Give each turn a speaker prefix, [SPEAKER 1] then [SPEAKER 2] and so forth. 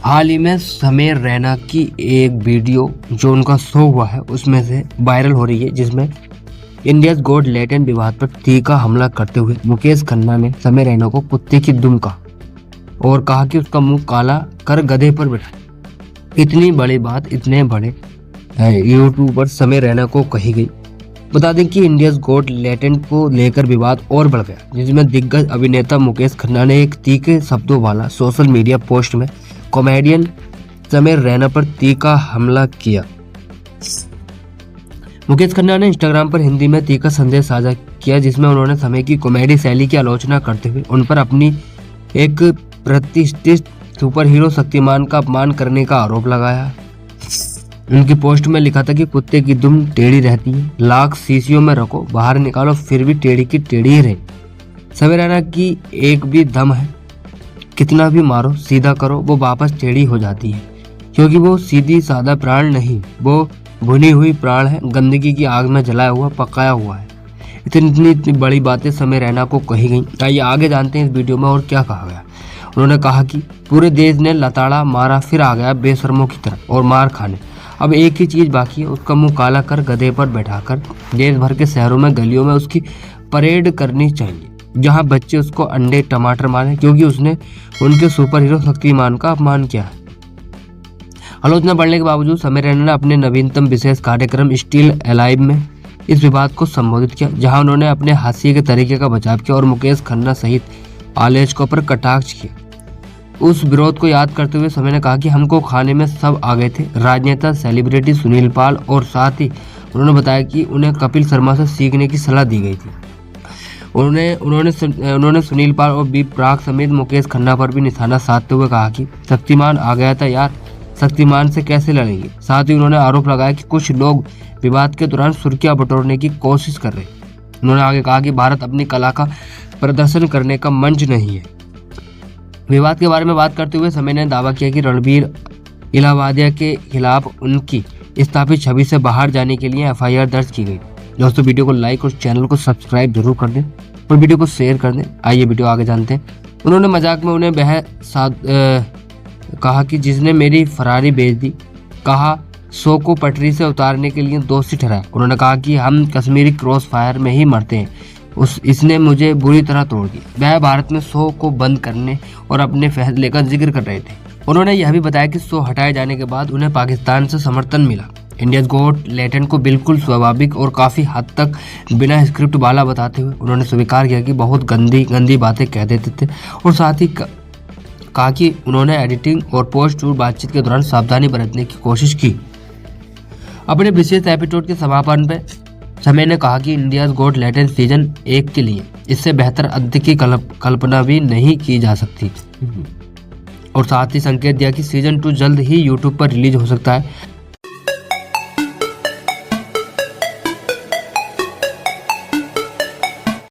[SPEAKER 1] हाल ही में समीर रैना की एक वीडियो जो उनका शो हुआ है उसमें से वायरल हो रही है, जिसमें इंडियाज गॉट लैटेंट विवाद पर तीखा हमला करते हुए मुकेश खन्ना ने समीर रैना को कुत्ते की दुम कहा और कहा कि उसका मुंह काला कर गधे पर बैठा। इतनी बड़ी बात इतने बड़े यूट्यूबर समीर रैना को कही गई। बता दें कि इंडियाज गॉट लैटेंट को लेकर विवाद और बढ़ गया, जिसमें दिग्गज अभिनेता मुकेश खन्ना ने एक तीखे शब्दों वाला सोशल मीडिया पोस्ट में कॉमेडियन समीर रैना पर तीखा हमला किया। मुकेश खन्ना ने इंस्टाग्राम पर हिंदी में तीखा संदेश साझा किया, जिसमें उन्होंने समय की कॉमेडी शैली की आलोचना करते हुए उन पर अपनी एक प्रतिष्ठित सुपर हीरो शक्तिमान का अपमान करने का आरोप लगाया। उनकी पोस्ट में लिखा था कि कुत्ते की दुम टेढ़ी रहती है, लाख शीशियों में रखो, बाहर निकालो, फिर भी टेढ़ी की टेढ़ी ही रहे। समीर रैना की एक भी दम है, कितना भी मारो सीधा करो वो वापस टेढ़ी हो जाती है, क्योंकि वो सीधी सादा प्राण नहीं, वो भुनी हुई प्राण है, गंदगी की आग में जलाया हुआ पकाया हुआ है। इतनी बड़ी बातें समीर रैना को कही गई। आइए आगे जानते हैं इस वीडियो में और क्या कहा गया। उन्होंने कहा कि पूरे देश ने लताड़ा मारा, फिर आ गया बेशर्मों की तरह और मार खाने। अब एक ही चीज बाकी है, उसका मुंह काला कर गधे पर बैठाकर देश भर के शहरों में गलियों में उसकी परेड करनी चाहिए, जहां बच्चे उसको अंडे टमाटर मारे, क्योंकि उसने उनके सुपर हीरो शक्तिमान का अपमान किया है। आलोचना बढ़ने के बावजूद समीर रैना ने अपने नवीनतम विशेष कार्यक्रम स्टिल अलाइव में इस विवाद को संबोधित किया, जहां उन्होंने अपने हास्य के तरीके का बचाव किया और मुकेश खन्ना सहित आलोचकों पर कटाक्ष किया। उस विरोध को याद करते हुए समीर ने कहा कि हमको खाने में सब आ गए थे, राजनेता, सेलिब्रिटी, सुनील पाल, और साथ ही उन्होंने बताया कि उन्हें कपिल शर्मा से सीखने की सलाह दी गई थी। उन्होंने सुनील पाल और बी प्राक समेत मुकेश खन्ना पर भी निशाना साधते हुए कहा कि शक्तिमान आ गया था यार, शक्तिमान से कैसे लड़ेंगे। साथ ही उन्होंने आरोप लगाया कि कुछ लोग विवाद के दौरान सुर्खियां बटोरने की कोशिश कर रहे हैं। उन्होंने आगे कहा कि भारत अपनी कला का प्रदर्शन करने का मंच नहीं है। विवाद के बारे में बात करते हुए समीर ने दावा किया कि रणबीर इलाहाबादिया के खिलाफ उनकी स्थापित छवि से बाहर जाने के लिए FIR दर्ज की गई। दोस्तों, वीडियो को लाइक और चैनल को सब्सक्राइब जरूर कर दें और वीडियो को शेयर कर दें। आइए वीडियो आगे जानते हैं। उन्होंने मजाक में उन्हें कहा कि जिसने मेरी फरारी बेच दी, कहा शो को पटरी से उतारने के लिए दोषी ठहराया। उन्होंने कहा कि हम कश्मीरी क्रॉस फायर में ही मरते हैं, इसने मुझे बुरी तरह तोड़ दिया। वह भारत में शो को बंद करने और अपने फैसले का जिक्र कर रहे थे। उन्होंने यह भी बताया कि शो हटाए जाने के बाद उन्हें पाकिस्तान से समर्थन मिला। इंडियाज गॉट लैटेंट को बिल्कुल स्वाभाविक और काफ़ी हद तक बिना स्क्रिप्ट वाला बताते हुए उन्होंने स्वीकार किया कि बहुत गंदी बातें कह देते थे, और साथ ही कहा कि उन्होंने एडिटिंग और पोस्ट टूर बातचीत के दौरान सावधानी बरतने की कोशिश की। अपने विशेष एपिसोड के समापन पर समीर ने कहा कि इंडियाज गॉट लैटेंट सीजन 1 के लिए इससे बेहतर अंत की कल्पना भी नहीं की जा सकती, और साथ ही संकेत दिया कि सीजन 2 जल्द ही यूट्यूब पर रिलीज हो सकता है।